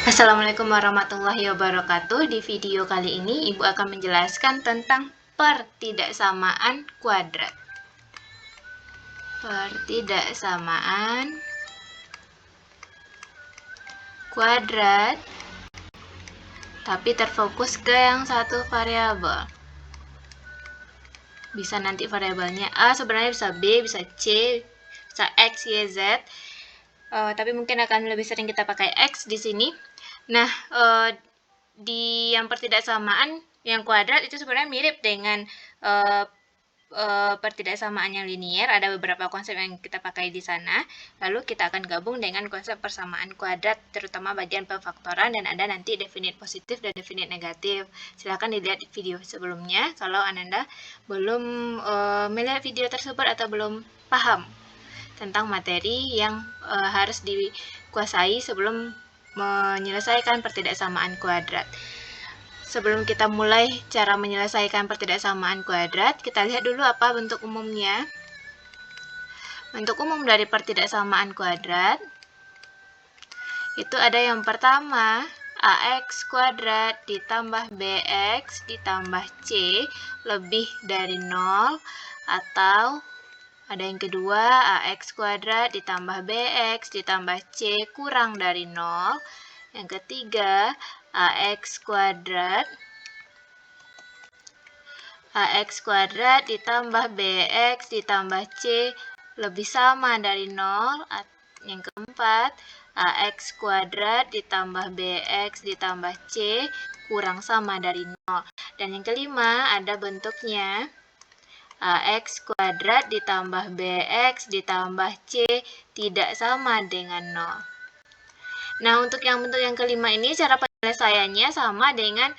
Assalamualaikum warahmatullahi wabarakatuh. Di video kali ini Ibu akan menjelaskan tentang pertidaksamaan kuadrat. Pertidaksamaan kuadrat, tapi terfokus ke yang satu variabel. Bisa nanti variabelnya A, sebenarnya bisa B, bisa C, bisa X, Y, Z. Tapi mungkin akan lebih sering kita pakai X di sini. Nah, di yang pertidaksamaan yang kuadrat itu sebenarnya mirip dengan pertidaksamaan yang linier. Ada beberapa konsep yang kita pakai di sana. Lalu kita akan gabung dengan konsep persamaan kuadrat, terutama bagian pemfaktoran, dan ada nanti definite positif dan definite negatif. Silahkan dilihat video sebelumnya kalau Ananda belum melihat video tersebut atau belum paham tentang materi yang harus dikuasai sebelum menyelesaikan pertidaksamaan kuadrat. Sebelum kita mulai cara menyelesaikan pertidaksamaan kuadrat, kita lihat dulu apa bentuk umumnya. Bentuk umum dari pertidaksamaan kuadrat itu ada yang pertama, AX kuadrat ditambah BX ditambah C lebih dari 0, atau ada yang kedua, AX kuadrat ditambah BX ditambah C kurang dari 0. Yang ketiga, AX kuadrat ditambah BX ditambah C lebih sama dari 0. Yang keempat, AX kuadrat ditambah BX ditambah C kurang sama dari 0. Dan yang kelima, ada bentuknya AX kuadrat ditambah BX ditambah C tidak sama dengan 0. Nah, untuk yang bentuk yang kelima ini, cara penyelesaiannya sama dengan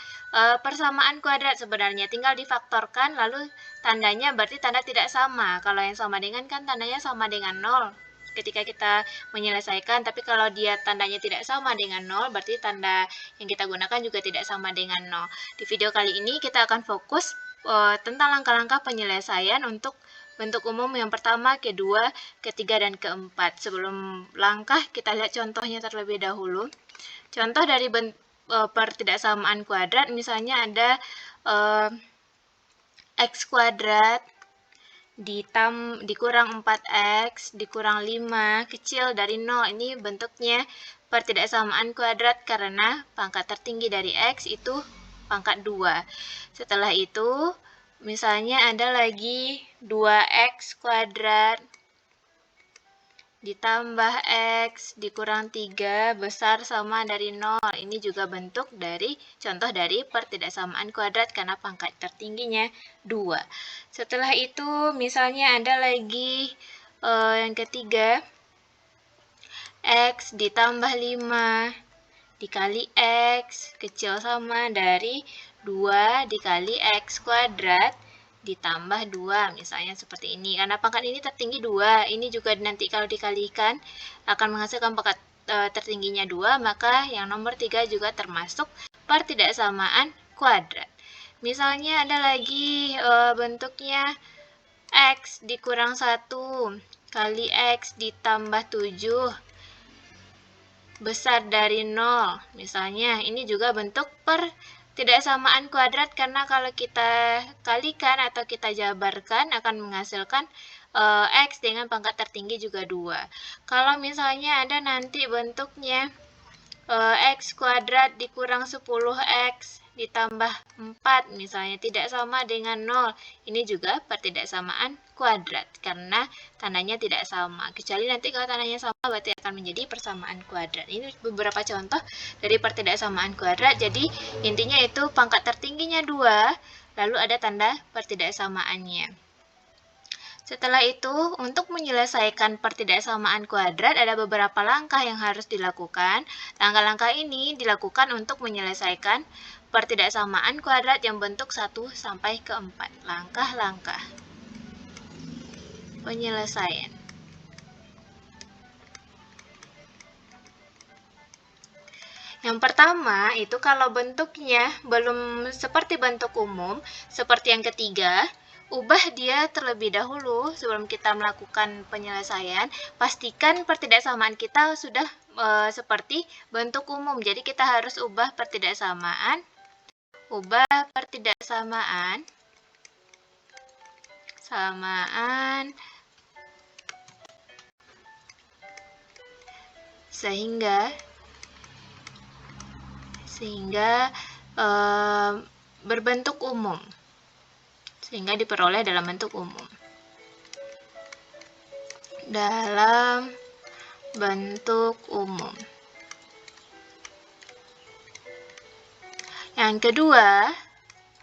persamaan kuadrat sebenarnya. Tinggal difaktorkan, lalu tandanya berarti tanda tidak sama. Kalau yang sama dengan kan tandanya sama dengan 0 ketika kita menyelesaikan. Tapi kalau dia tandanya tidak sama dengan 0, berarti tanda yang kita gunakan juga tidak sama dengan 0. Di video kali ini kita akan fokus tentang langkah-langkah penyelesaian untuk bentuk umum yang pertama, kedua, ketiga, dan keempat. Sebelum langkah, kita lihat contohnya terlebih dahulu. Contoh dari pertidaksamaan kuadrat, misalnya ada X kuadrat dikurang 4X dikurang 5 kecil dari 0. Ini bentuknya pertidaksamaan kuadrat karena pangkat tertinggi dari X itu pangkat 2. Setelah itu, misalnya ada lagi 2X kuadrat ditambah X dikurang 3 besar sama dari 0. Ini juga bentuk dari contoh dari pertidaksamaan kuadrat karena pangkat tertingginya 2. Setelah itu, misalnya ada lagi yang ketiga, X ditambah 5 dikali X kecil sama dari 2 dikali X kuadrat ditambah 2, misalnya seperti ini. Karena pangkat ini tertinggi 2, ini juga nanti kalau dikalikan akan menghasilkan pangkat tertingginya 2, maka yang nomor 3 juga termasuk pertidaksamaan kuadrat. Misalnya ada lagi bentuknya X dikurang 1 kali X ditambah 7 besar dari 0. Misalnya, ini juga bentuk pertidaksamaan kuadrat karena kalau kita kalikan atau kita jabarkan akan menghasilkan X dengan pangkat tertinggi juga 2. Kalau misalnya ada nanti bentuknya X kuadrat dikurang 10X ditambah 4, misalnya tidak sama dengan 0. Ini juga pertidaksamaan kuadrat karena tandanya tidak sama. Kecuali nanti kalau tandanya sama berarti akan menjadi persamaan kuadrat. Ini beberapa contoh dari pertidaksamaan kuadrat. Jadi intinya itu pangkat tertingginya 2, lalu ada tanda pertidaksamaannya. Setelah itu, untuk menyelesaikan pertidaksamaan kuadrat ada beberapa langkah yang harus dilakukan. Langkah-langkah ini dilakukan untuk menyelesaikan pertidaksamaan kuadrat yang bentuk 1 sampai ke 4. Langkah-langkah penyelesaian. Yang pertama, itu kalau bentuknya belum seperti bentuk umum, seperti yang ketiga, ubah dia terlebih dahulu sebelum kita melakukan penyelesaian. Pastikan pertidaksamaan kita sudah seperti bentuk umum. Jadi kita harus ubah pertidaksamaan. Sehingga berbentuk umum. Sehingga diperoleh dalam bentuk umum. Yang kedua,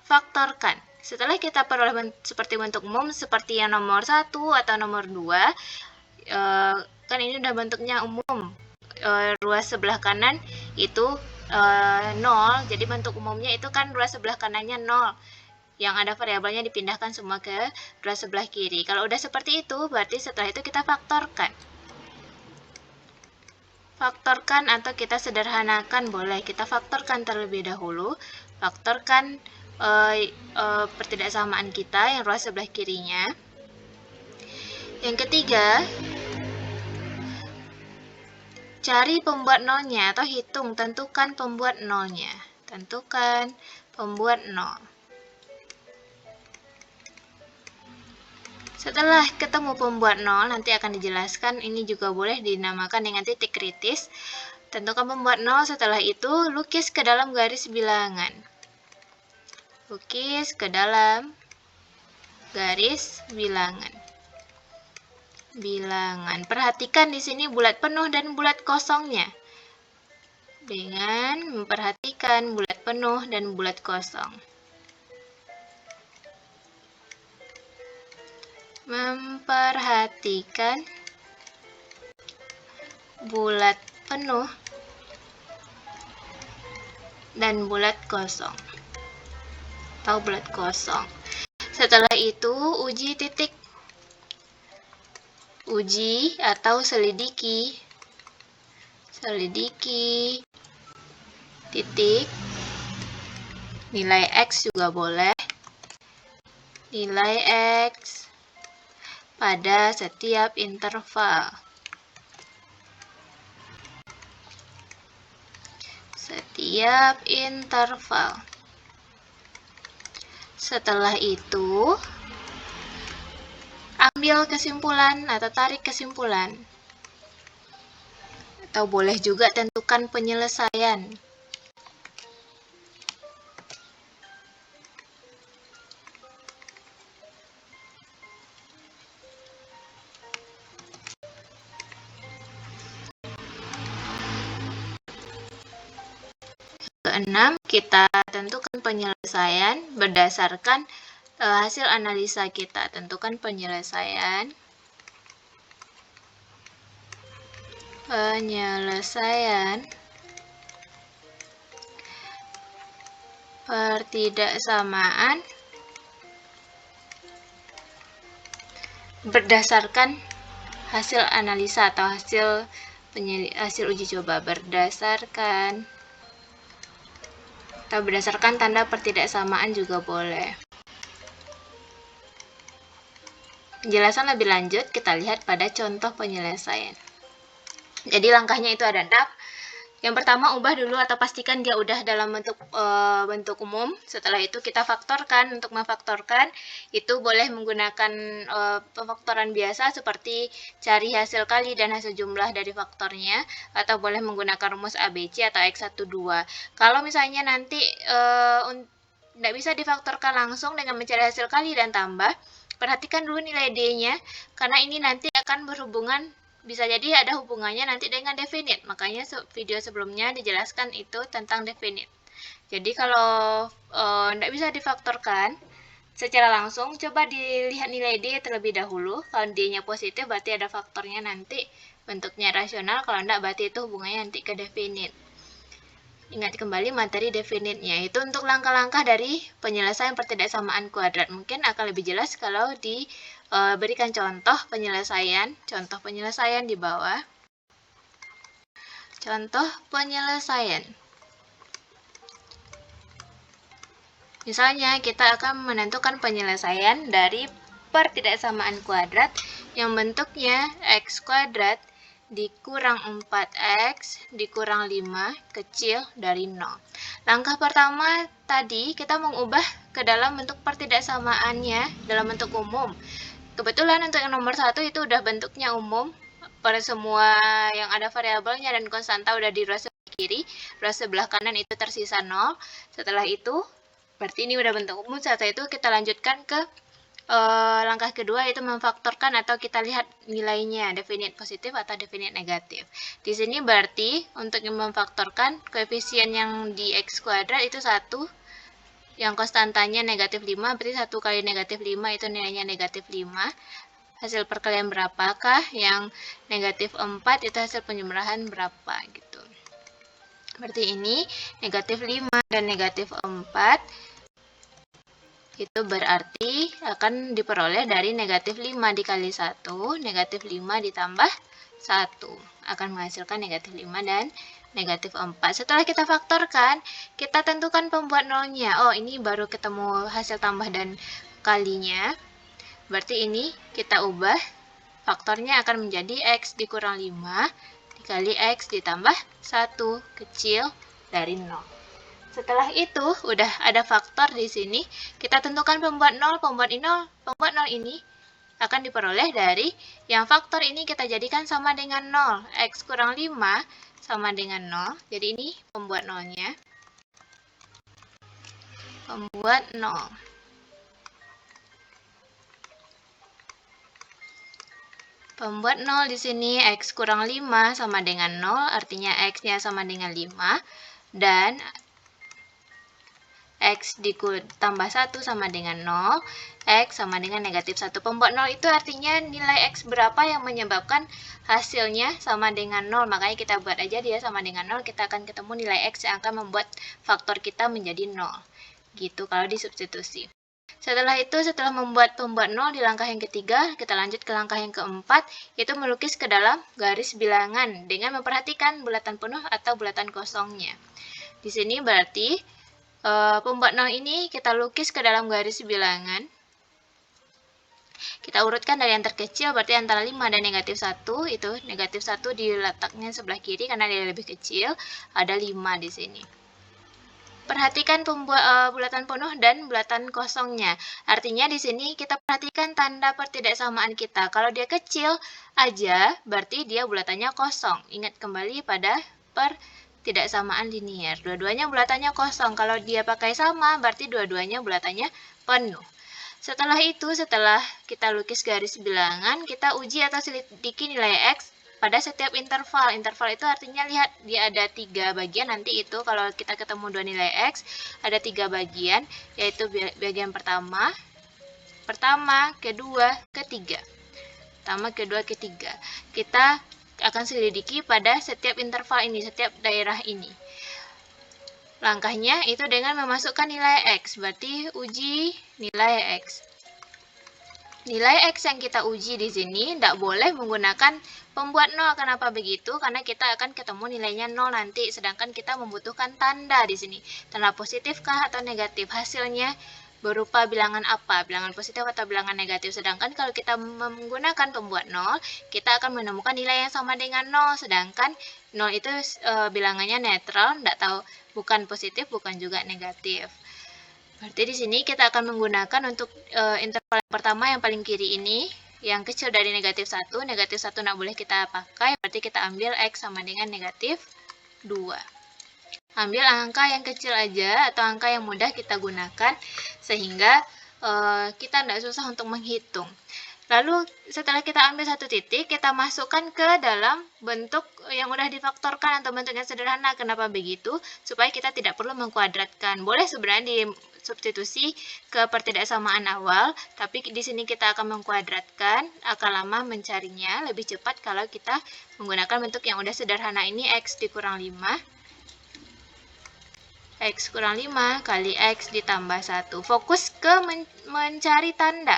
faktorkan. Setelah kita peroleh seperti bentuk umum, seperti yang nomor 1 atau nomor 2, kan ini udah bentuknya umum. Ruas sebelah kanan itu 0, jadi bentuk umumnya itu kan ruas sebelah kanannya 0. Yang ada variabelnya dipindahkan semua ke ruas sebelah kiri. Kalau udah seperti itu, berarti setelah itu kita faktorkan. Faktorkan atau kita sederhanakan boleh. Kita faktorkan terlebih dahulu. Faktorkan pertidaksamaan kita yang ruas sebelah kirinya. Yang ketiga, cari pembuat nolnya atau tentukan pembuat nolnya. Tentukan pembuat nol. Setelah ketemu pembuat nol, nanti akan dijelaskan, ini juga boleh dinamakan dengan titik kritis. Tentukan pembuat nol, setelah itu lukis ke dalam garis bilangan. Lukis ke dalam garis bilangan. Perhatikan di sini bulat penuh dan bulat kosongnya. Dengan memperhatikan bulat penuh dan bulat kosong. Memperhatikan bulat penuh dan bulat kosong atau bulat kosong. Setelah itu uji atau selidiki titik nilai X juga boleh, nilai X pada setiap interval. Setelah itu, ambil kesimpulan atau tarik kesimpulan. Atau boleh juga tentukan penyelesaian. Keenam, kita tentukan penyelesaian berdasarkan hasil analisa kita. Tentukan penyelesaian pertidaksamaan berdasarkan hasil analisa atau hasil uji coba. Berdasarkan tanda pertidaksamaan juga boleh. Penjelasan lebih lanjut kita lihat pada contoh penyelesaian. Jadi langkahnya itu ada 6. Yang pertama, ubah dulu atau pastikan dia udah dalam bentuk umum. Setelah itu kita faktorkan. Untuk memfaktorkan itu boleh menggunakan pemfaktoran biasa seperti cari hasil kali dan hasil jumlah dari faktornya, atau boleh menggunakan rumus ABC atau X1, 2. Kalau misalnya nanti tidak bisa difaktorkan langsung dengan mencari hasil kali dan tambah, perhatikan dulu nilai D-nya, karena ini nanti akan berhubungan, bisa jadi ada hubungannya nanti dengan definite. Makanya video sebelumnya dijelaskan itu tentang definite. Jadi kalau tidak bisa difaktorkan secara langsung, coba dilihat nilai D terlebih dahulu. Kalau D-nya positif berarti ada faktornya nanti bentuknya rasional, kalau tidak berarti itu hubungannya nanti ke definite. Ingat kembali materi definitnya. Itu untuk langkah-langkah dari penyelesaian pertidaksamaan kuadrat. Mungkin akan lebih jelas kalau diberikan contoh penyelesaian di bawah. Contoh penyelesaian. Misalnya kita akan menentukan penyelesaian dari pertidaksamaan kuadrat yang bentuknya X kuadrat dikurang 4X dikurang 5 kecil dari 0. Langkah pertama tadi kita mengubah ke dalam bentuk pertidaksamaannya dalam bentuk umum. Kebetulan untuk yang nomor 1 itu udah bentuknya umum. Pada semua yang ada variabelnya dan konstanta udah di row sebelah kiri, row sebelah kanan itu tersisa 0. Setelah itu, berarti ini udah bentuk umum. Setelah itu kita lanjutkan ke langkah kedua, itu memfaktorkan atau kita lihat nilainya, definite positif atau definite negatif. Di sini berarti untuk memfaktorkan koefisien yang di X kuadrat itu 1, yang konstantanya negatif 5, berarti 1 kali negatif 5 itu nilainya negatif 5. Hasil perkalian berapakah? Yang negatif 4 itu hasil penjumlahan berapa gitu. Berarti ini negatif 5 dan negatif 4 itu berarti akan diperoleh dari negatif 5 dikali 1, negatif 5 ditambah 1. Akan menghasilkan negatif 5 dan negatif 4. Setelah kita faktorkan, kita tentukan pembuat nolnya. Oh, ini baru ketemu hasil tambah dan kalinya. Berarti ini kita ubah, faktornya akan menjadi X dikurang 5 dikali X ditambah 1 kecil dari 0. Setelah itu, udah ada faktor di sini, kita tentukan pembuat 0. Pembuat 0 ini akan diperoleh dari yang faktor ini kita jadikan sama dengan 0. X kurang 5 sama dengan 0. Jadi ini pembuat nolnya. Pembuat 0. Pembuat 0 di sini X kurang 5 sama dengan 0, artinya X-nya sama dengan 5. Dan X ditambah 1 sama dengan 0, X sama dengan negatif 1. Pembuat 0 itu artinya nilai X berapa yang menyebabkan hasilnya sama dengan 0. Makanya kita buat aja dia sama dengan 0, kita akan ketemu nilai X yang akan membuat faktor kita menjadi 0. Gitu kalau disubstitusi. Setelah itu, setelah membuat pembuat 0 di langkah yang ketiga, kita lanjut ke langkah yang keempat, yaitu melukis ke dalam garis bilangan dengan memperhatikan bulatan penuh atau bulatan kosongnya. Di sini berarti pembuat 0 ini kita lukis ke dalam garis bilangan. Kita urutkan dari yang terkecil, berarti antara 5 dan negatif 1, itu negatif 1 diletaknya sebelah kiri karena dia lebih kecil, ada 5 di sini. Perhatikan bulatan penuh dan bulatan kosongnya. Artinya di sini kita perhatikan tanda pertidaksamaan kita. Kalau dia kecil aja, berarti dia bulatannya kosong. Ingat kembali pada pertidaksamaan linier. Dua-duanya bulatannya kosong. Kalau dia pakai sama, berarti dua-duanya bulatannya penuh. Setelah itu, setelah kita lukis garis bilangan, kita uji atau selidiki nilai X pada setiap interval. Interval itu artinya lihat dia ada 3 bagian. Nanti itu kalau kita ketemu 2 nilai X, ada 3 bagian, yaitu bagian pertama, kedua, ketiga. Pertama, kedua, ketiga. Kita akan selidiki pada setiap interval ini, setiap daerah ini. Langkahnya itu dengan memasukkan nilai X, berarti uji nilai X. Nilai X yang kita uji di sini tidak boleh menggunakan pembuat 0. Kenapa begitu? Karena kita akan ketemu nilainya 0 nanti, sedangkan kita membutuhkan tanda di sini. Tanda positifkah atau negatif? Hasilnya berupa bilangan apa? Bilangan positif atau bilangan negatif? Sedangkan kalau kita menggunakan pembuat 0, kita akan menemukan nilai yang sama dengan 0. Sedangkan 0 itu bilangannya netral, tidak tahu bukan positif, bukan juga negatif. Berarti di sini kita akan menggunakan untuk interval yang pertama yang paling kiri ini, yang kecil dari negatif 1. Negatif 1 tidak boleh kita pakai, berarti kita ambil X sama dengan negatif 2. Ambil angka yang kecil aja atau angka yang mudah kita gunakan, sehingga kita tidak susah untuk menghitung. Lalu setelah kita ambil satu titik, kita masukkan ke dalam bentuk yang udah difaktorkan atau bentuk yang sederhana. Kenapa begitu? Supaya kita tidak perlu mengkuadratkan. Boleh sebenarnya disubstitusi ke pertidaksamaan awal, tapi di sini kita akan mengkuadratkan, akan lama mencarinya. Lebih cepat kalau kita menggunakan bentuk yang udah sederhana ini, X dikurang 5. X kurang 5 kali X ditambah 1. Fokus ke mencari tanda.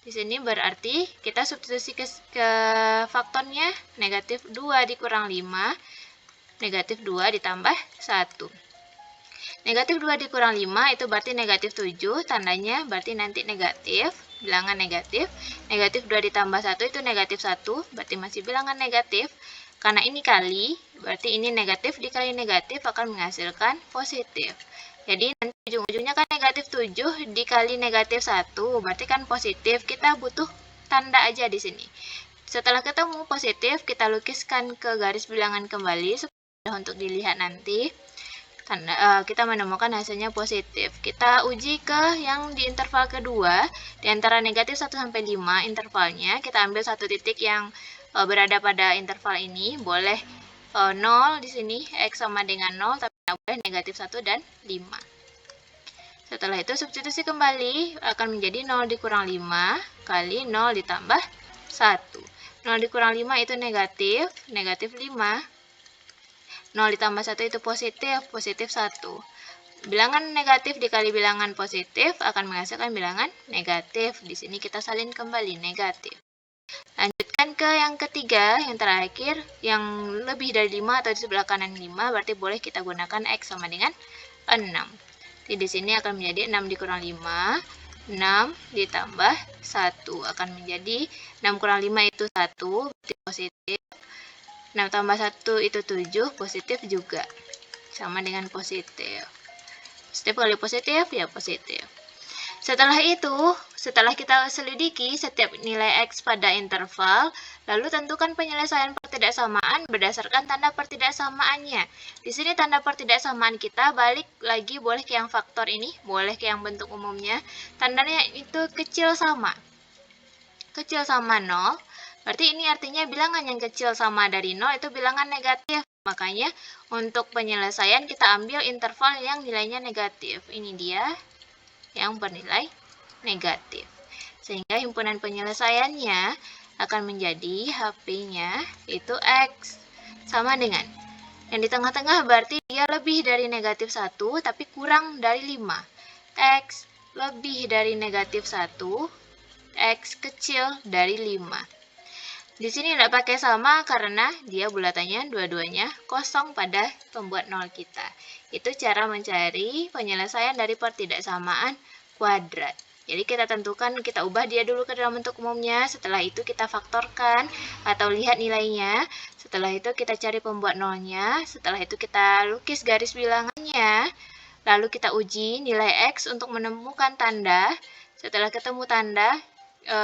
Di sini berarti kita substitusi ke faktornya, negatif 2 dikurang 5, negatif 2 ditambah 1. Negatif 2 dikurang 5 itu berarti negatif 7, tandanya berarti nanti negatif, bilangan negatif. Negatif 2 ditambah 1 itu negatif 1, berarti masih bilangan negatif. Karena ini kali, berarti ini negatif dikali negatif akan menghasilkan positif. Jadi nanti ujung-ujungnya kan negatif 7 dikali negatif 1, berarti kan positif. Kita butuh tanda aja di sini. Setelah ketemu positif, kita lukiskan ke garis bilangan kembali supaya untuk dilihat nanti. Kita menemukan hasilnya positif. Kita uji ke yang di interval kedua, di antara negatif 1 sampai 5 intervalnya, kita ambil satu titik yang berada pada interval ini, boleh 0 di sini, X sama dengan 0, tapi tidak boleh negatif 1 dan 5. Setelah itu substitusi kembali akan menjadi 0 dikurang 5 kali 0 ditambah 1. 0 dikurang 5 itu negatif, negatif 5. 0 ditambah 1 itu positif, positif 1. Bilangan negatif dikali bilangan positif akan menghasilkan bilangan negatif. Di sini kita salin kembali negatif. Lanjutkan ke yang ketiga, yang terakhir, yang lebih dari 5 atau di sebelah kanan 5, berarti boleh kita gunakan X sama dengan 6. Jadi di sini akan menjadi 6 dikurang 5, 6 ditambah 1 akan menjadi 6 kurang 5 itu 1, berarti positif. 6 tambah 1 itu 7, positif juga. Sama dengan positif. Positif kali positif, ya positif. Setelah itu, setelah kita selidiki setiap nilai X pada interval, lalu tentukan penyelesaian pertidaksamaan berdasarkan tanda pertidaksamaannya. Di sini tanda pertidaksamaan kita balik lagi boleh ke yang faktor ini, boleh ke yang bentuk umumnya. Tandanya itu kecil sama. Kecil sama 0, berarti ini artinya bilangan yang kecil sama dari 0 itu bilangan negatif. Makanya untuk penyelesaian kita ambil interval yang nilainya negatif. Ini dia yang bernilai negatif. Sehingga himpunan penyelesaiannya akan menjadi HP-nya itu X. Sama dengan yang di tengah-tengah berarti dia lebih dari negatif 1 tapi kurang dari 5. X lebih dari negatif 1, X kecil dari 5. Di sini tidak pakai sama karena dia bulatannya dua-duanya kosong pada pembuat 0 kita. Itu cara mencari penyelesaian dari pertidaksamaan kuadrat. Jadi kita tentukan, kita ubah dia dulu ke dalam bentuk umumnya, setelah itu kita faktorkan atau lihat nilainya, setelah itu kita cari pembuat nolnya, setelah itu kita lukis garis bilangannya, lalu kita uji nilai X untuk menemukan tanda. Setelah ketemu tanda,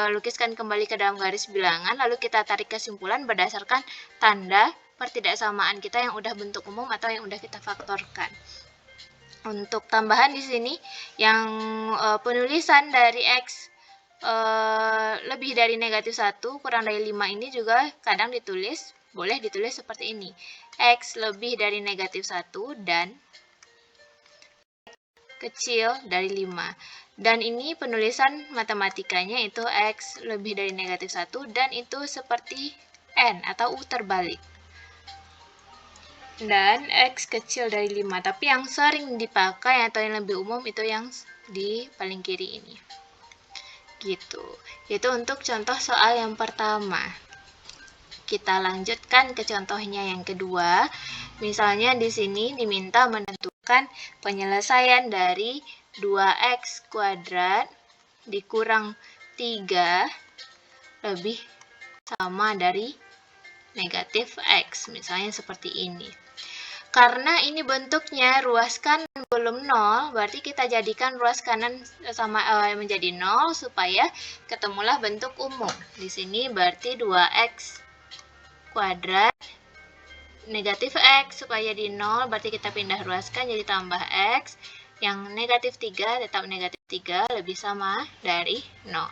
lukiskan kembali ke dalam garis bilangan, lalu kita tarik kesimpulan berdasarkan tanda pertidaksamaan kita yang udah bentuk umum atau yang udah kita faktorkan. Untuk tambahan di sini, yang penulisan dari X lebih dari negatif 1, kurang dari 5 ini juga kadang ditulis, boleh ditulis seperti ini. X lebih dari negatif 1 dan kecil dari 5. Dan ini penulisan matematikanya itu X lebih dari negatif 1 dan itu seperti N atau U terbalik. Dan X kecil dari 5, tapi yang sering dipakai atau yang lebih umum itu yang di paling kiri ini. Gitu. Itu untuk contoh soal yang pertama. Kita lanjutkan ke contohnya yang kedua. Misalnya di sini diminta menentukan penyelesaian dari 2x kuadrat dikurang 3 lebih sama dari negatif X. Misalnya seperti ini. Karena ini bentuknya ruas kanan belum 0, berarti kita jadikan ruas kanan sama menjadi 0 supaya ketemulah bentuk umum. Di sini berarti 2x kuadrat negatif X supaya di 0, berarti kita pindah ruaskan jadi tambah X. Yang negatif 3 tetap negatif 3 lebih sama dari 0.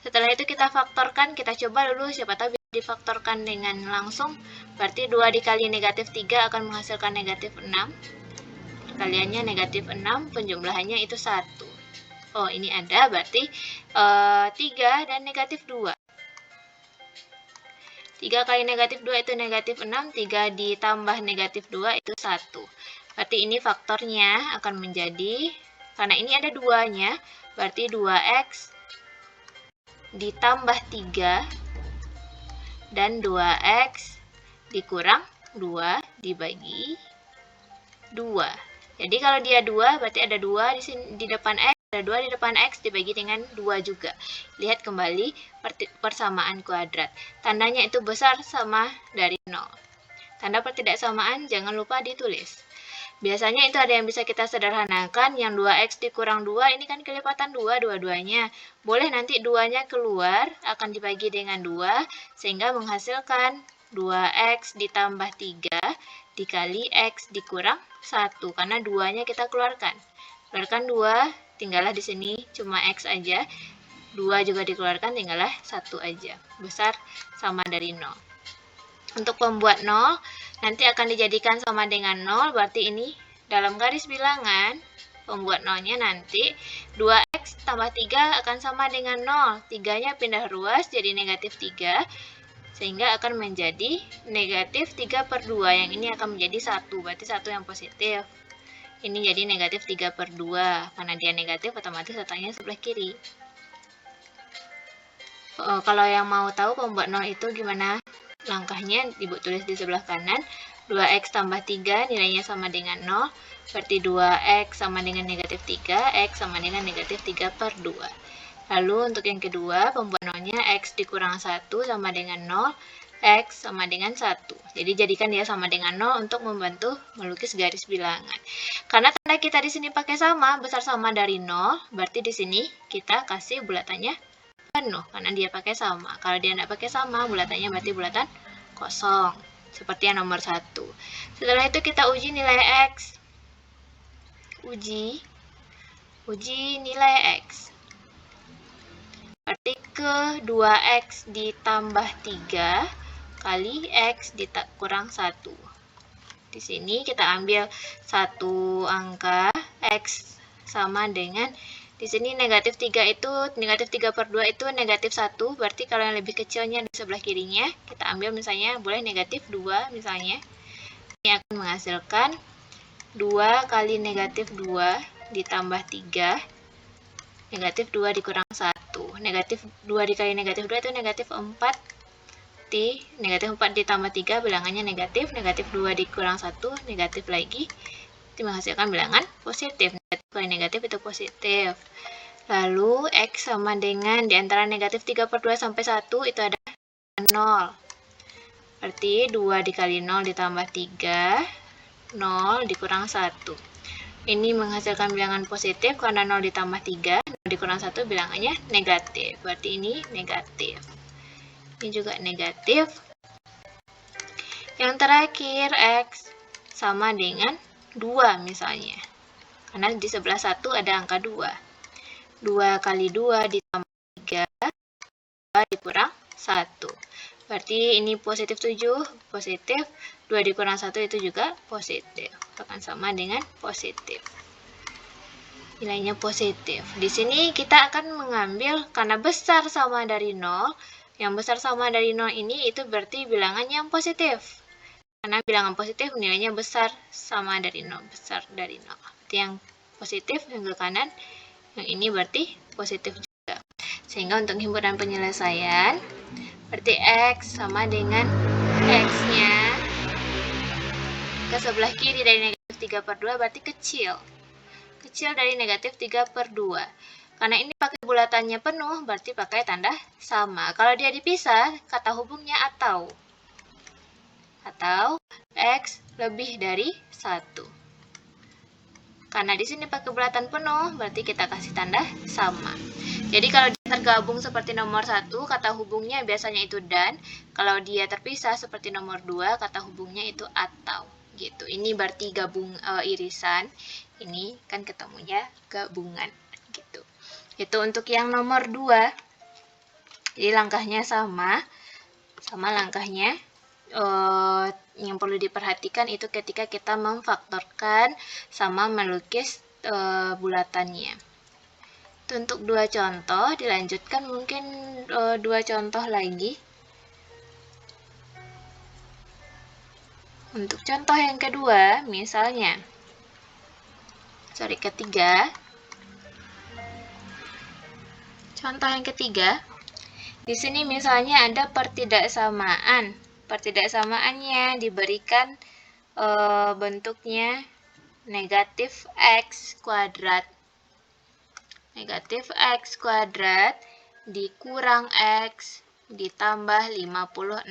Setelah itu kita faktorkan, kita coba dulu siapa tahu bisa difaktorkan dengan langsung. Berarti 2 dikali negatif 3 akan menghasilkan negatif 6. Kaliannya negatif 6, penjumlahannya itu 1. Oh, ini ada, berarti 3 dan negatif 2. 3 kali negatif 2 itu negatif 6, 3 ditambah negatif 2 itu 1. Berarti ini faktornya akan menjadi, karena ini ada 2-nya, berarti 2x ditambah 3 dan 2x dikurang 2 dibagi 2. Jadi kalau dia 2, berarti ada 2 di sini di depan X, ada 2 di depan X dibagi dengan 2 juga. Lihat kembali persamaan kuadrat. Tandanya itu besar sama dari 0. Tanda pertidaksamaan jangan lupa ditulis. Biasanya itu ada yang bisa kita sederhanakan, yang 2X dikurang 2, ini kan kelipatan 2 dua-duanya. Boleh nanti 2-nya keluar, akan dibagi dengan 2, sehingga menghasilkan 2X ditambah 3 dikali X dikurang 1, karena 2-nya kita keluarkan. Keluarkan 2, tinggallah di sini cuma X aja. 2 juga dikeluarkan, tinggallah 1 aja. Besar sama dari 0. Untuk pembuat 0, nanti akan dijadikan sama dengan 0, berarti ini dalam garis bilangan, pembuat 0-nya nanti 2X tambah 3 akan sama dengan 0. 3-nya pindah ruas jadi negatif 3, sehingga akan menjadi negatif 3/2. Yang ini akan menjadi 1, berarti 1 yang positif. Ini jadi negatif 3/2, karena dia negatif otomatis letaknya sebelah kiri. Kalau yang mau tahu pembuat 0 itu gimana langkahnya, Ibu tulis di sebelah kanan. 2X tambah 3 nilainya sama dengan 0, berarti 2X sama dengan negatif 3, X sama dengan negatif 3/2. Lalu untuk yang kedua, pembuat 0-nya X dikurang 1 sama dengan 0, X sama dengan 1. Jadi jadikan dia sama dengan 0 untuk membantu melukis garis bilangan. Karena tanda kita di sini pakai sama, besar sama dari 0, berarti di sini kita kasih bulatannya penuh karena dia pakai sama. Kalau dia tidak pakai sama, bulatannya berarti bulatan kosong, seperti yang nomor 1. Setelah itu kita uji nilai X. Uji nilai X. Berarti ke 2X ditambah 3 kali X dikurang 1. Di sini kita ambil satu angka X sama dengan, di sini negatif 3 itu, negatif 3/2 itu negatif 1, berarti kalau yang lebih kecilnya di sebelah kirinya, kita ambil misalnya, boleh negatif 2 misalnya. Ini akan menghasilkan 2 kali negatif 2 ditambah 3, negatif 2 dikurang 1. Negatif 2 dikali negatif 2 itu negatif 4, negatif 4 ditambah 3, bilangannya negatif, negatif 2 dikurang 1, negatif lagi, itu menghasilkan bilangan positif. Negatif kali negatif itu positif. Lalu X sama dengan, di antara negatif 3/2 sampai 1 itu ada 0. Berarti 2 dikali 0 ditambah 3, 0 dikurang 1. Ini menghasilkan bilangan positif karena 0 ditambah 3, 0 dikurang 1 bilangannya negatif. Berarti ini negatif. Ini juga negatif. Yang terakhir X sama dengan 2 misalnya. Karena di sebelah 1 ada angka 2. 2 kali 2 ditambah 3, 2 dikurang 1. Berarti ini positif 7, positif. 2 dikurang 1 itu juga positif. Akan sama dengan positif. Nilainya positif. Di sini kita akan mengambil, karena besar sama dari 0, yang besar sama dari 0 ini itu berarti bilangan yang positif. Karena bilangan positif nilainya besar sama dari 0, besar dari 0. Berarti yang positif yang ke kanan, yang ini berarti positif juga. Sehingga untuk himpunan penyelesaian, berarti X sama dengan X-nya ke sebelah kiri dari negatif 3/2 berarti kecil. Kecil dari negatif 3/2. Karena ini pakai bulatannya penuh, berarti pakai tanda sama. Kalau dia dipisah, kata hubungnya atau X lebih dari 1. Karena di sini pakai bulatan penuh, berarti kita kasih tanda sama. Jadi kalau dia tergabung seperti nomor 1, kata hubungnya biasanya itu dan. Kalau dia terpisah seperti nomor 2, kata hubungnya itu atau. Gitu. Ini berarti gabung irisan. Ini kan ketemunya gabungan. Gitu. Itu untuk yang nomor 2. Jadi langkahnya sama. Sama langkahnya. Yang perlu diperhatikan itu ketika kita memfaktorkan sama melukis bulatannya. Itu untuk 2 contoh, dilanjutkan mungkin 2 contoh lagi. Untuk contoh yang kedua, misalnya, ketiga. Contoh yang ketiga, di sini misalnya ada pertidaksamaannya diberikan bentuknya negatif X kuadrat. Negatif X kuadrat dikurang X ditambah 56.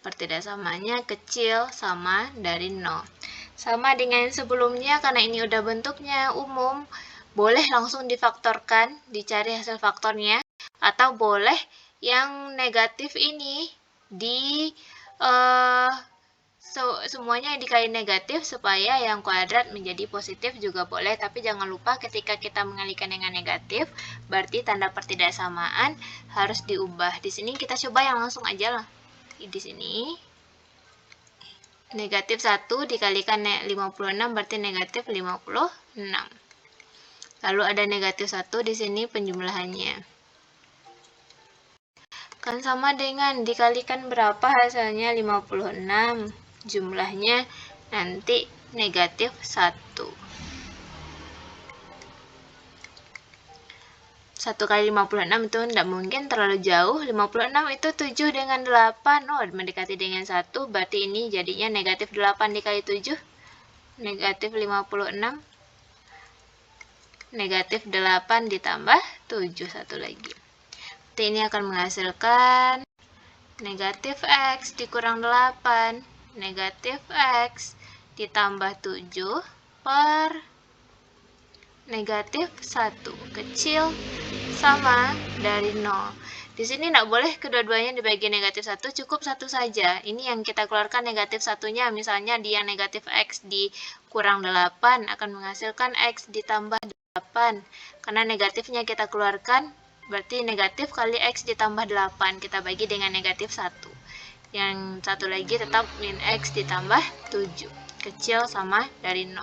Pertidaksamanya kecil sama dari 0. Sama dengan sebelumnya, karena ini udah bentuknya umum, boleh langsung difaktorkan, dicari hasil faktornya, atau boleh yang negatif ini semuanya dikali negatif supaya yang kuadrat menjadi positif juga boleh, tapi jangan lupa ketika kita mengalihkan dengan negatif, berarti tanda pertidaksamaan harus diubah. Di sini kita coba yang langsung aja lah. Di sini negatif 1 dikalikan 56 berarti negatif 56. Lalu ada negatif 1 di sini penjumlahannya. Kan sama dengan dikalikan berapa hasilnya 56. Jumlahnya nanti negatif 1. 1 kali 56 itu tidak mungkin, terlalu jauh. 56 itu 7 dengan 8. Oh, mendekati dengan 1. Berarti ini jadinya negatif 8 dikali 7. Negatif 56. Negatif 8 ditambah 7. Satu lagi. Berarti ini akan menghasilkan negatif X dikurang 8. Negatif X ditambah 7 per negatif 1 kecil sama dari 0. Di sini tidak boleh kedua-duanya dibagi negatif 1, cukup satu saja. Ini yang kita keluarkan negatif satunya, misalnya di yang negatif X dikurang 8 akan menghasilkan X ditambah 8. Karena negatifnya kita keluarkan, berarti negatif kali X ditambah 8. Kita bagi dengan negatif 1. Yang satu lagi tetap min X ditambah 7. Kecil sama dari 0.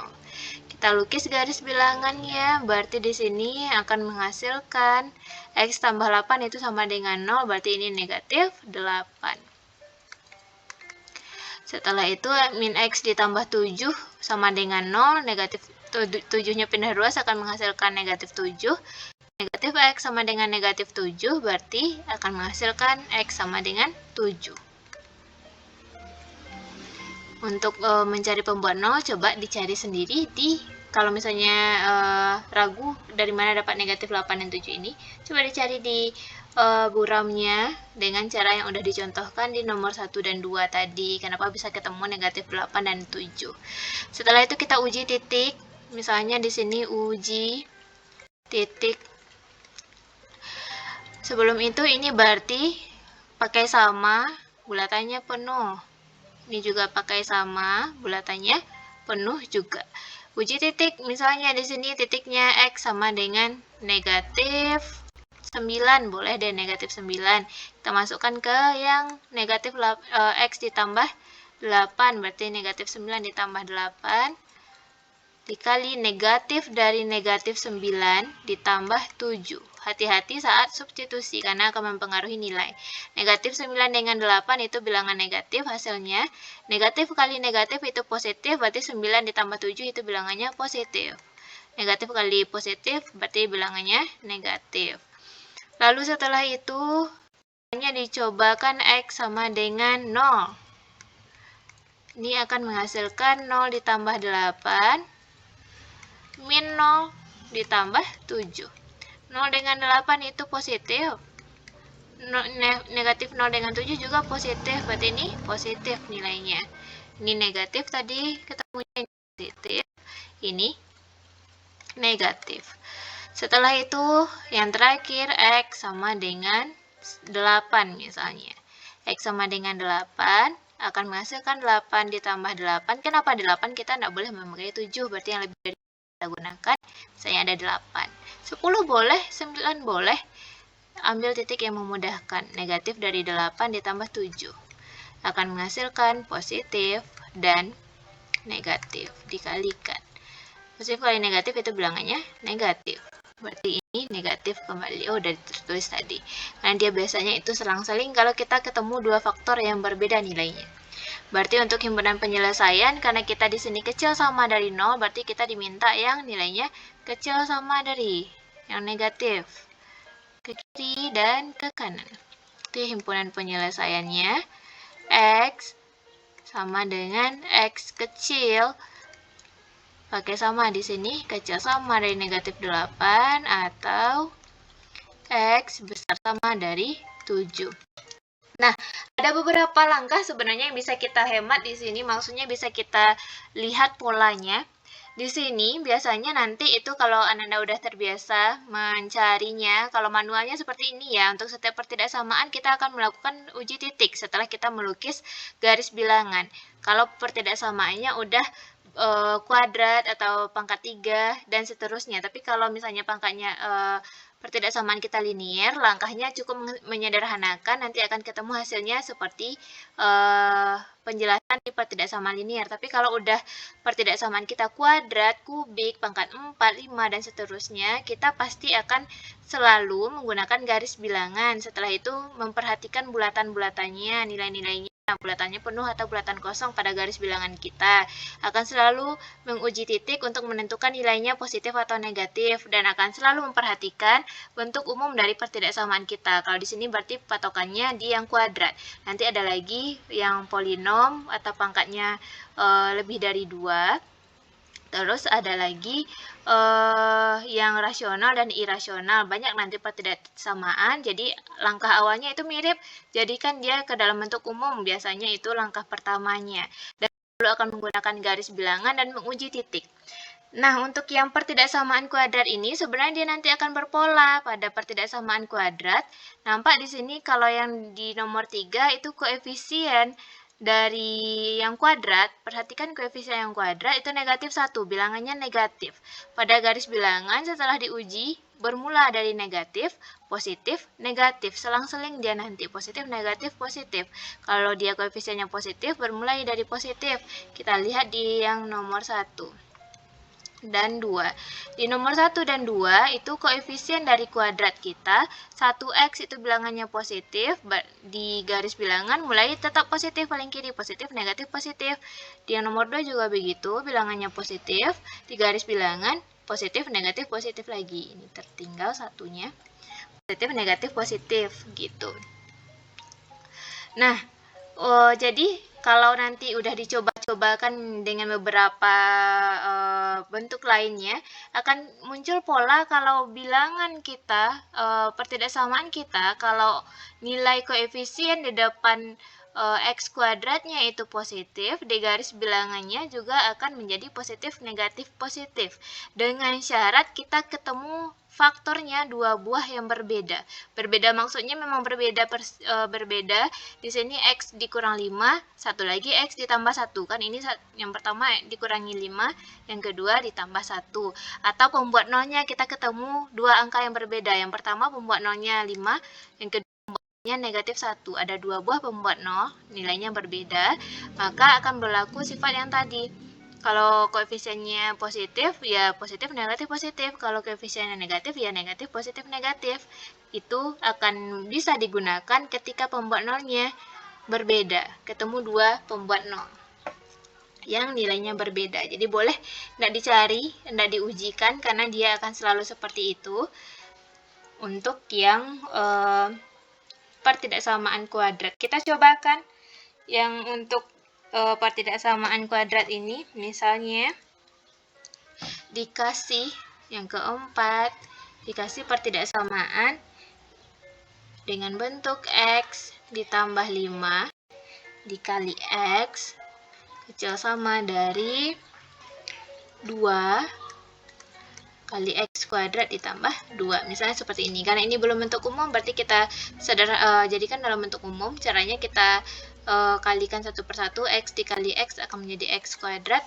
Kita lukis garis bilangannya, berarti di sini akan menghasilkan X tambah 8 itu sama dengan 0, berarti ini negatif 8. Setelah itu min X ditambah 7 sama dengan 0, negatif 7-nya pindah 2 akan menghasilkan negatif 7. Negatif X sama dengan negatif 7, berarti akan menghasilkan X sama dengan 7. Untuk mencari pembuat 0, coba dicari sendiri kalau misalnya ragu dari mana dapat negatif 8 dan 7 ini, coba dicari di buramnya dengan cara yang udah dicontohkan di nomor 1 dan 2 tadi. Kenapa bisa ketemu negatif 8 dan 7. Setelah itu kita uji titik. Misalnya di sini uji titik. Sebelum itu ini berarti pakai sama, bulatannya penuh. Ini juga pakai sama, bulatannya penuh juga. Uji titik, misalnya di sini titiknya X sama dengan negatif 9, boleh deh negatif 9. Kita masukkan ke yang negatif X ditambah 8, berarti negatif 9 ditambah 8 dikali negatif dari negatif 9 ditambah 7. Hati-hati saat substitusi karena akan mempengaruhi nilai. Negatif 9 dengan 8 itu bilangan negatif, hasilnya negatif kali negatif itu positif, berarti 9 ditambah 7 itu bilangannya positif. Negatif kali positif berarti bilangannya negatif. Lalu setelah itu hanya dicobakan X sama dengan 0. Ini akan menghasilkan 0 ditambah 8 min 0 ditambah 7. 0 dengan 8 itu positif. Negatif 0 dengan 7 juga positif. Berarti ini positif nilainya. Ini negatif tadi ketemunya positif. Ini negatif. Setelah itu yang terakhir X sama dengan 8 misalnya. X sama dengan 8 akan menghasilkan 8 ditambah 8. Kenapa 8? Kita tidak boleh memakai 7. Berarti yang lebih dari kita gunakan, misalnya ada 8. 10 boleh, 9 boleh. Ambil titik yang memudahkan. Negatif dari 8 ditambah 7. Akan menghasilkan positif dan negatif. Dikalikan. Positif kali negatif itu bilangannya negatif. Berarti ini negatif kembali. Oh, udah tertulis tadi. Karena dia biasanya itu selang-seling kalau kita ketemu dua faktor yang berbeda nilainya. Berarti untuk himpunan penyelesaian, karena kita di sini kecil sama dari 0, berarti kita diminta yang nilainya kecil sama dari yang negatif. Ke kiri dan ke kanan. Itu himpunan penyelesaiannya. X sama dengan X kecil. Pakai sama di sini, kecil sama dari negatif 8 atau X besar sama dari 7. Nah, ada beberapa langkah sebenarnya yang bisa kita hemat di sini, maksudnya bisa kita lihat polanya. Di sini biasanya nanti itu kalau Anda udah terbiasa mencarinya, kalau manualnya seperti ini ya, untuk setiap pertidaksamaan kita akan melakukan uji titik setelah kita melukis garis bilangan. Kalau pertidaksamaannya udah kuadrat atau pangkat 3 dan seterusnya. Tapi kalau misalnya pangkatnya pertidaksamaan kita linier, langkahnya cukup menyederhanakan, nanti akan ketemu hasilnya seperti penjelasan di pertidaksamaan linier. Tapi kalau udah pertidaksamaan kita kuadrat, kubik, pangkat 4, 5, dan seterusnya, kita pasti akan selalu menggunakan garis bilangan. Setelah itu memperhatikan bulatan-bulatannya, nilai-nilainya. Bulatannya penuh atau bulatan kosong pada garis bilangan kita. Akan selalu menguji titik untuk menentukan nilainya positif atau negatif, dan akan selalu memperhatikan bentuk umum dari pertidaksamaan kita. Kalau di sini berarti patokannya di yang kuadrat. Nanti ada lagi yang polinom atau pangkatnya lebih dari 2. Terus ada lagi yang rasional dan irasional. Banyak nanti pertidaksamaan. Jadi langkah awalnya itu mirip. Jadikan dia ke dalam bentuk umum. Biasanya itu langkah pertamanya. Dan lalu akan menggunakan garis bilangan dan menguji titik. Nah, untuk yang pertidaksamaan kuadrat ini sebenarnya dia nanti akan berpola pada pertidaksamaan kuadrat. Nampak di sini kalau yang di nomor 3 itu koefisien dari yang kuadrat, perhatikan koefisien yang kuadrat itu negatif 1, bilangannya negatif. Pada garis bilangan setelah diuji, bermula dari negatif, positif, negatif. Selang-seling dia nanti positif, negatif, positif. Kalau dia koefisiennya positif, bermulai dari positif. Kita lihat di yang nomor 1 dan 2. Di nomor 1 dan 2 itu koefisien dari kuadrat kita, 1x itu bilangannya positif, di garis bilangan mulai tetap positif, paling kiri positif, negatif, positif. Di yang nomor 2 juga begitu, bilangannya positif, di garis bilangan positif, negatif, positif lagi. Ini tertinggal satunya, positif, negatif, positif gitu. Nah, jadi kalau nanti udah dicoba-cobakan dengan beberapa bentuk lainnya, akan muncul pola kalau bilangan kita, pertidaksamaan kita, kalau nilai koefisien di depan X kuadratnya itu positif, di garis bilangannya juga akan menjadi positif, negatif, positif. Dengan syarat kita ketemu faktornya 2 buah yang berbeda. Berbeda maksudnya memang berbeda berbeda. Di sini X dikurang 5, satu lagi X ditambah 1. Kan ini yang pertama dikurangi 5, yang kedua ditambah 1. Atau pembuat nolnya kita ketemu 2 angka yang berbeda. Yang pertama pembuat nolnya 5, yang kedua pembuatnya negatif 1. Ada 2 buah pembuat nol, nilainya berbeda, maka akan berlaku sifat yang tadi. Kalau koefisiennya positif, ya positif, negatif, positif. Kalau koefisiennya negatif, ya negatif, positif, negatif. Itu akan bisa digunakan ketika pembuat nolnya berbeda. Ketemu 2 pembuat nol yang nilainya berbeda. Jadi boleh tidak dicari, tidak diujikan, karena dia akan selalu seperti itu. Untuk yang pertidaksamaan kuadrat. Kita cobakan yang untuk pertidaksamaan kuadrat ini, misalnya dikasih yang keempat, dikasih pertidaksamaan dengan bentuk X ditambah 5 dikali X kecil sama dari 2 kali X kuadrat ditambah 2. Misalnya seperti ini. Karena ini belum bentuk umum, berarti kita jadikan dalam bentuk umum. Caranya kita kalikan satu per satu, X dikali X akan menjadi X kuadrat,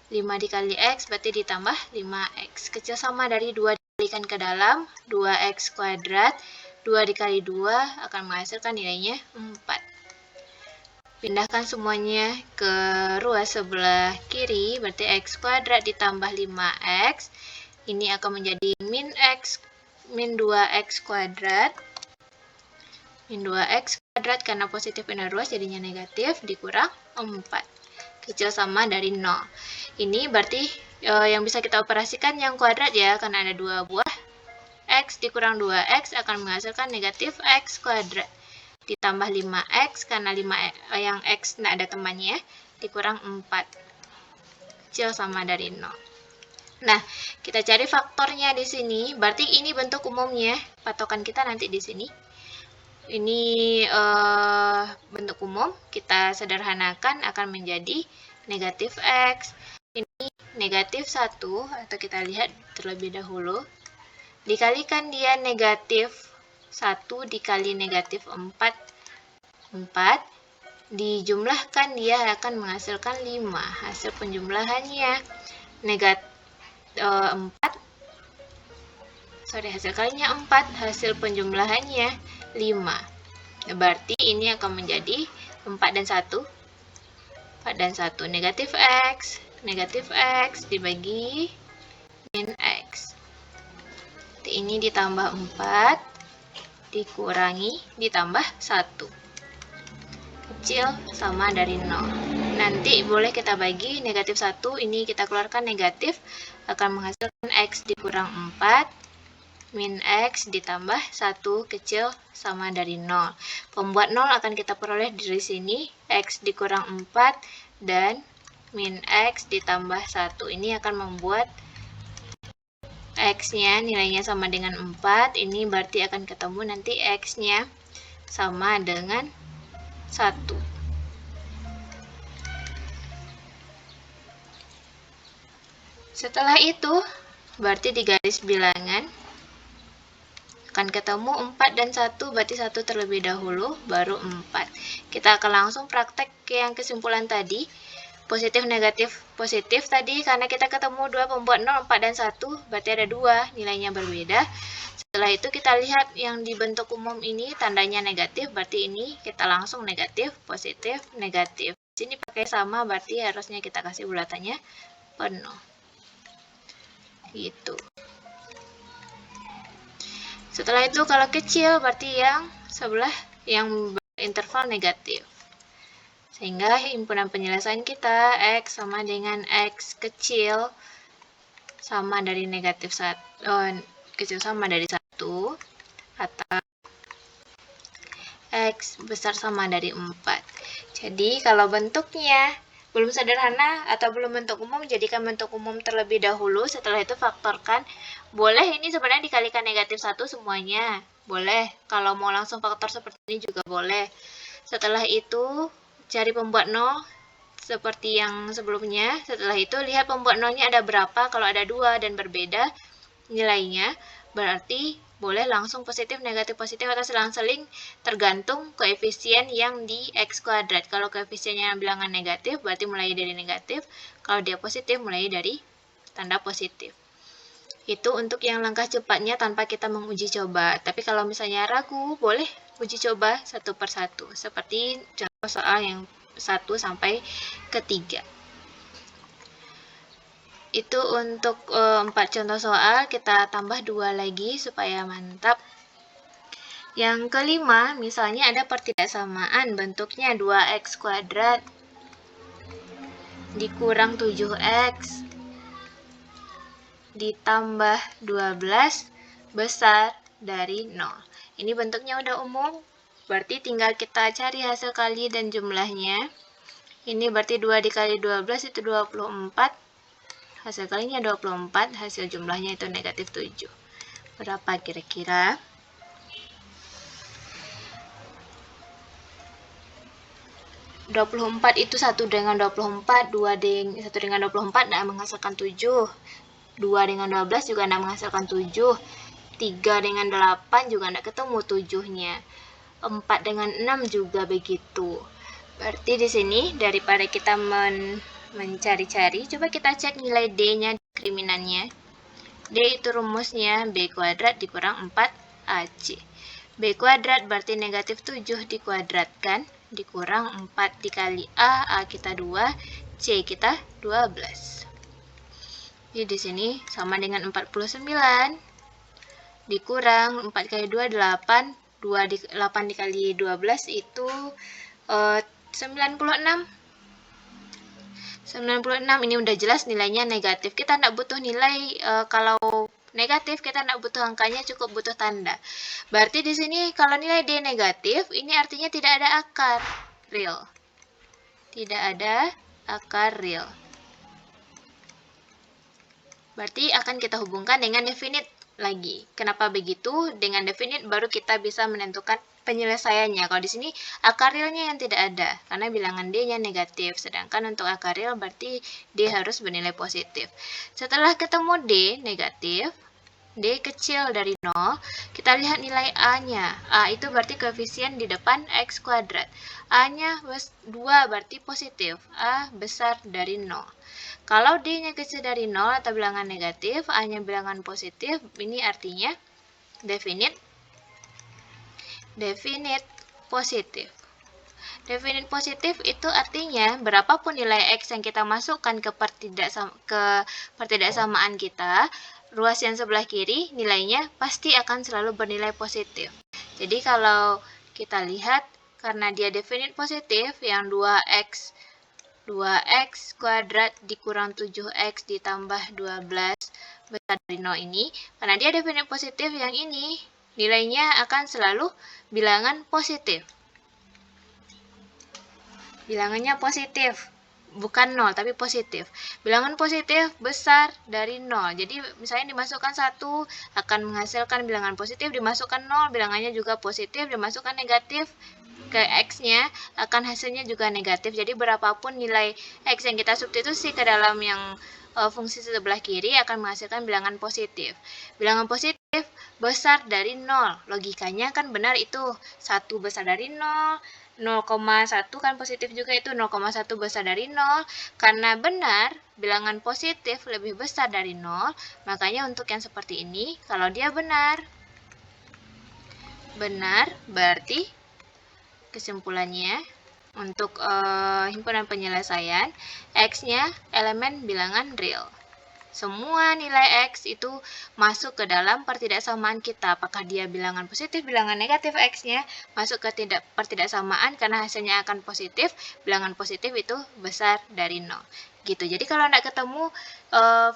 5 dikali X berarti ditambah 5X, kecil sama dari 2 dikalikan ke dalam, 2X kuadrat, 2 dikali 2 akan menghasilkan nilainya 4. Pindahkan semuanya ke ruas sebelah kiri, berarti X kuadrat ditambah 5X, ini akan menjadi min 2X kuadrat, min 2X kuadrat karena positif pindah ruas jadinya negatif, dikurang 4. Kecil sama dari 0. Ini berarti yang bisa kita operasikan yang kuadrat ya, karena ada 2 buah. X dikurang 2X akan menghasilkan negatif X kuadrat. ditambah 5x, karena 5 yang x tidak ada temannya, dikurang 4, kecil sama dari 0. Nah, kita cari faktornya di sini, berarti ini bentuk umumnya, patokan kita nanti di sini. Ini bentuk umum, kita sederhanakan akan menjadi negatif x. Ini negatif 1, atau kita lihat terlebih dahulu. Dikalikan dia negatif 1 dikali negatif 4. Dijumlahkan dia akan menghasilkan 5. Hasil penjumlahannya negatif 4. Hasil kalinya 4. Hasil penjumlahannya 5. Berarti ini akan menjadi 4 dan 1. 4 dan 1. Negatif x dibagi min x. Ini ditambah 4, dikurangi, ditambah 1. Kecil sama dari 0. Nanti boleh kita bagi negatif 1, ini kita keluarkan negatif, akan menghasilkan x dikurang 4, min x ditambah 1 kecil sama dari 0. Pembuat 0 akan kita peroleh dari sini, x dikurang 4 dan min x ditambah 1. Ini akan membuat x-nya nilainya sama dengan 4. Ini berarti akan ketemu nanti x-nya sama dengan 1. Setelah itu, berarti di garis bilangan akan ketemu 4 dan 1, berarti 1 terlebih dahulu, baru 4. Kita akan langsung praktek yang kesimpulan tadi. Positif, negatif, positif tadi, karena kita ketemu 2 pembuat 0, 4 dan 1, berarti ada 2, nilainya berbeda. Setelah itu kita lihat yang di bentuk umum ini, tandanya negatif, berarti ini kita langsung negatif, positif, negatif. Di sini pakai sama, berarti harusnya kita kasih bulatannya penuh. Gitu. Setelah itu kalau kecil berarti yang sebelah yang interval negatif. Sehingga himpunan penyelesaian kita x sama dengan x kecil sama dari negatif 1, kecil sama dari 1, atau x besar sama dari 4. Jadi kalau bentuknya belum sederhana atau belum bentuk umum, jadikan bentuk umum terlebih dahulu, setelah itu faktorkan. Boleh ini sebenarnya dikalikan negatif 1 semuanya, boleh. Kalau mau langsung faktor seperti ini juga boleh. Setelah itu cari pembuat 0 seperti yang sebelumnya. Setelah itu lihat pembuat 0-nya ada berapa. Kalau ada 2 dan berbeda nilainya, berarti boleh langsung positif, negatif, positif, atau selang-seling, tergantung koefisien yang di x kuadrat. Kalau koefisiennya bilangan negatif, berarti mulai dari negatif. Kalau dia positif, mulai dari tanda positif. Itu untuk yang langkah cepatnya tanpa kita menguji coba. Tapi kalau misalnya ragu, boleh uji coba satu persatu. Seperti contoh soal yang 1 sampai ke 3. Itu untuk 4 contoh soal, kita tambah 2 lagi supaya mantap. Yang kelima, misalnya ada pertidaksamaan, bentuknya 2x kuadrat dikurang 7x ditambah 12 besar dari 0. Ini bentuknya udah umum, berarti tinggal kita cari hasil kali dan jumlahnya. Ini berarti 2 dikali 12 itu 24. Hasil kalinya 24, hasil jumlahnya itu negatif 7. Berapa kira-kira? itu 1 dengan 24, 1 dengan 24 tidak menghasilkan 7. 2 dengan 12 juga tidak menghasilkan 7. 3 dengan 8 juga tidak ketemu 7-nya. 4 dengan 6 juga begitu. Berarti di sini daripada kita mencari-cari, coba kita cek nilai D-nya diskriminan-nya. D itu rumusnya B kuadrat dikurang 4AC. B kuadrat berarti negatif 7 dikuadratkan, dikurang 4 dikali A kita 2, C kita 12. Jadi di sini sama dengan 49, dikurang 4 kali 2, 8, 8 dikali 12 itu 96. 96 ini udah jelas nilainya negatif. Kita tidak butuh nilai kalau negatif, kita tidak butuh angkanya, cukup butuh tanda. Berarti di sini kalau nilai D negatif, ini artinya tidak ada akar real. Tidak ada akar real. Berarti akan kita hubungkan dengan definite lagi. Kenapa begitu? Dengan definite baru kita bisa menentukan penyelesaiannya. Kalau di sini akar realnya yang tidak ada, karena bilangan D-nya negatif. Sedangkan untuk akar real berarti D harus bernilai positif. Setelah ketemu D negatif, D kecil dari 0, kita lihat nilai A-nya. A itu berarti koefisien di depan X kuadrat. A-nya 2 berarti positif. A besar dari 0. Kalau D-nya kecil dari 0 atau bilangan negatif, A-nya bilangan positif, ini artinya definite positif. Definite positif itu artinya berapapun nilai X yang kita masukkan ke pertidaksamaan kita, ruas yang sebelah kiri nilainya pasti akan selalu bernilai positif. Jadi kalau kita lihat, karena dia definite positif, yang 2x kuadrat dikurang 7x ditambah 12 besar dari 0 ini, karena dia definite positif, yang ini nilainya akan selalu bilangan positif. Bilangannya positif, bukan 0 tapi positif. Bilangan positif besar dari 0. Jadi misalnya dimasukkan 1 akan menghasilkan bilangan positif, dimasukkan 0 bilangannya juga positif, dimasukkan negatif ke X-nya akan hasilnya juga negatif. Jadi berapapun nilai X yang kita substitusi ke dalam yang fungsi sebelah kiri akan menghasilkan bilangan positif. Bilangan positif besar dari 0. Logikanya kan benar itu. 1 besar dari 0. 0,1 kan positif juga, itu 0,1 besar dari 0. Karena benar bilangan positif lebih besar dari 0, makanya untuk yang seperti ini, kalau dia benar berarti kesimpulannya untuk himpunan penyelesaian, X-nya elemen bilangan real. Semua nilai X itu masuk ke dalam pertidaksamaan kita. Apakah dia bilangan positif, bilangan negatif, X-nya masuk ke pertidaksamaan karena hasilnya akan positif. Bilangan positif itu besar dari 0. Gitu. Jadi kalau tidak ketemu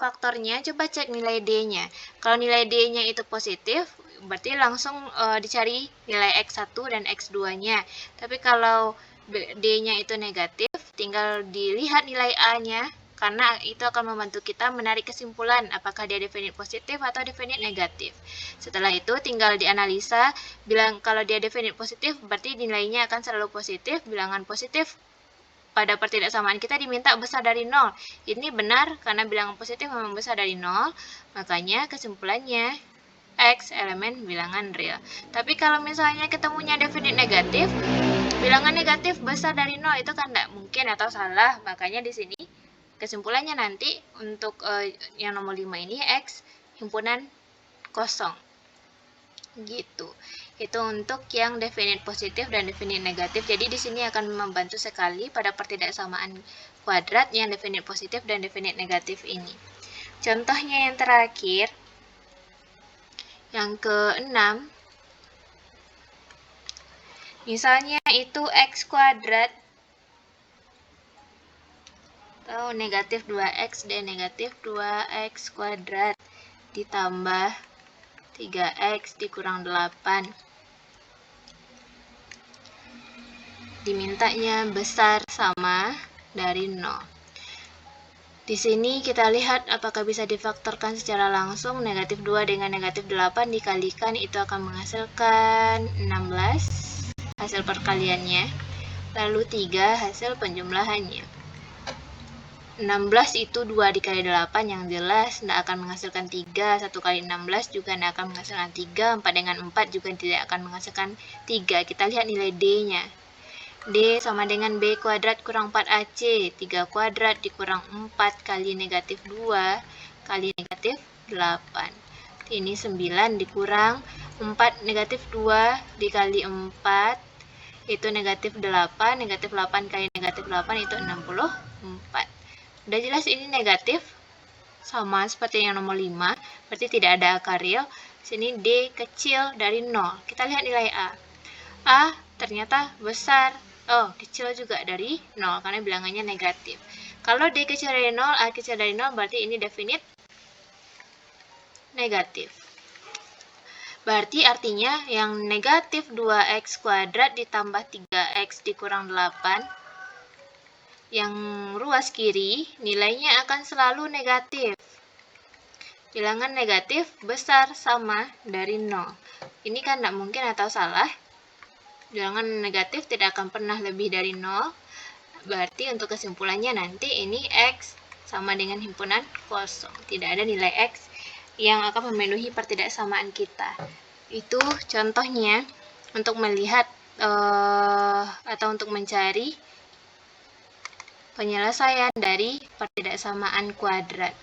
faktornya, coba cek nilai D-nya. Kalau nilai D-nya itu positif, berarti langsung dicari nilai X1 dan X2-nya. Tapi kalau D-nya itu negatif, tinggal dilihat nilai A-nya, karena itu akan membantu kita menarik kesimpulan apakah dia definite positif atau definite negatif. Setelah itu tinggal dianalisa, kalau dia definite positif berarti nilainya akan selalu positif, bilangan positif pada pertidaksamaan kita diminta besar dari 0. Ini benar karena bilangan positif memang besar dari 0, makanya kesimpulannya X elemen bilangan real. Tapi kalau misalnya ketemunya definite negatif, bilangan negatif besar dari 0 itu kan tidak mungkin atau salah, makanya di sini kesimpulannya nanti untuk yang nomor 5 ini X himpunan kosong. Gitu. Itu untuk yang definite positif dan definite negatif. Jadi di sini akan membantu sekali pada pertidaksamaan kuadrat yang definite positif dan definite negatif ini. Contohnya yang terakhir, yang ke-6. Misalnya itu X kuadrat atau negatif 2x dan negatif 2x kuadrat ditambah 3x dikurang 8. Dimintanya besar sama dari 0. Di sini kita lihat apakah bisa difaktorkan secara langsung. Negatif 2 dengan negatif 8 dikalikan itu akan menghasilkan 16 hasil perkaliannya. Lalu 3 hasil penjumlahannya. 16 itu 2 dikali 8 yang jelas tidak akan menghasilkan 3. 1 kali 16 juga tidak akan menghasilkan 3. 4 dengan 4 juga tidak akan menghasilkan 3. Kita lihat nilai D-nya. D sama dengan B kuadrat kurang 4AC. 3 kuadrat dikurang 4 kali negatif 2 kali negatif 8. Ini 9 dikurang 4 negatif 2 dikali 4. Itu negatif 8. Negatif 8 kali negatif 8 itu 64. Udah jelas ini negatif, sama seperti yang nomor 5, berarti tidak ada akar real. Sini D kecil dari 0. Kita lihat nilai A. A ternyata besar, kecil juga dari 0 karena bilangannya negatif. Kalau D kecil dari 0, A kecil dari 0 berarti ini definite negatif. Berarti artinya yang negatif 2x kuadrat ditambah 3x dikurang 8, yang ruas kiri nilainya akan selalu negatif. Bilangan negatif besar sama dari 0. Ini kan tidak mungkin atau salah. Bilangan negatif tidak akan pernah lebih dari 0. Berarti untuk kesimpulannya nanti ini x sama dengan himpunan kosong. Tidak ada nilai x yang akan memenuhi pertidaksamaan kita. Itu contohnya untuk melihat atau untuk mencari penyelesaian dari pertidaksamaan kuadrat.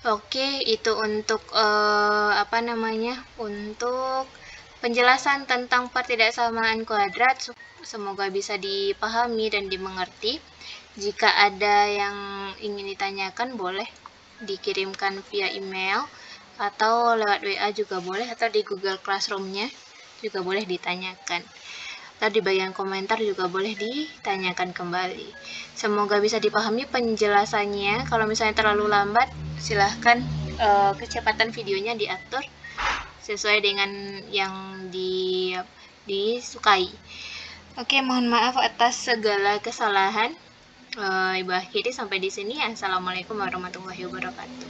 Oke, itu untuk untuk penjelasan tentang pertidaksamaan kuadrat. Semoga bisa dipahami dan dimengerti. Jika ada yang ingin ditanyakan, boleh dikirimkan via email atau lewat WA juga boleh, atau di Google Classroom-nya juga boleh ditanyakan. Atau di bagian komentar juga boleh ditanyakan kembali. Semoga bisa dipahami penjelasannya. Kalau misalnya terlalu lambat, silahkan kecepatan videonya diatur sesuai dengan yang disukai. Oke, mohon maaf atas segala kesalahan. Ibu akhiri sampai di sini. Assalamualaikum warahmatullahi wabarakatuh.